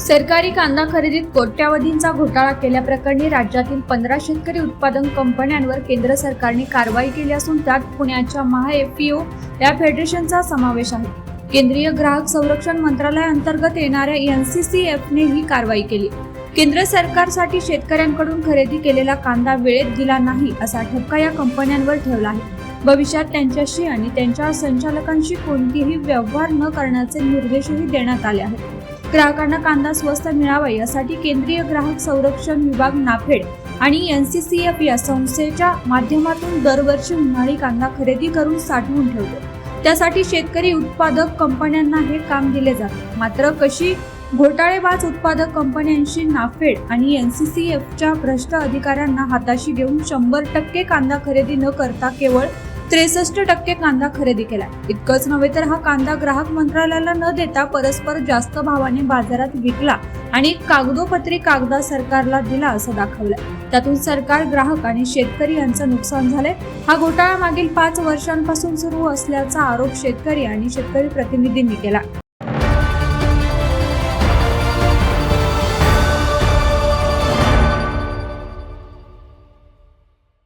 सरकारी कांदा खरेदीत कोट्यावधींचा घोटाळा केल्याप्रकरणी राज्यातील 15 शेतकरी उत्पादन कंपन्यांवर केंद्र सरकारने कारवाई केली असून त्यात पुण्याच्या महाएफपीओ या फेडरेशनचा समावेश आहे. केंद्रीय ग्राहक संरक्षण मंत्रालयाअंतर्गत येणाऱ्या एनसीसीएफने ही कारवाई केली. केंद्र सरकारसाठी शेतकऱ्यांकडून खरेदी केलेला कांदा वेळेत दिला नाही असा ठपका या कंपन्यांवर ठेवला आहे. भविष्यात त्यांच्याशी आणि त्यांच्या संचालकांशी कोणतीही व्यवहार न करण्याचे निर्देशही देण्यात आले आहेत. ग्राहकांना कांदा स्वस्त मिळावा यासाठी केंद्रीय ग्राहक संरक्षण विभाग नाफेड आणि एनसीसीएफ या संस्थेच्या माध्यमातून दरवर्षी उन्हाळी कांदा खरेदी करून साठवून ठेवतो. त्यासाठी शेतकरी उत्पादक कंपन्यांना हे काम दिले जाते. मात्र काही घोटाळेबाज उत्पादक कंपन्यांशी नाफेड आणि एनसीसीएफच्या भ्रष्ट अधिकाऱ्यांना हाताशी घेऊन 100% कांदा खरेदी न करता केवळ 63% कांदा खरेदी केला. इतकंच नव्हे तर हा कांदा ग्राहक मंत्रालयाला न देता परस्पर जास्त भावाने बाजारात विकला आणि कागदोपत्री कागदा सरकारला दिला असं दाखवलं. त्यातून सरकार, ग्राहक आणि शेतकरी यांचं नुकसान झालंय. हा घोटाळा मागील 5 वर्षांपासून सुरू असल्याचा आरोप शेतकरी आणि शेतकरी प्रतिनिधींनी केला.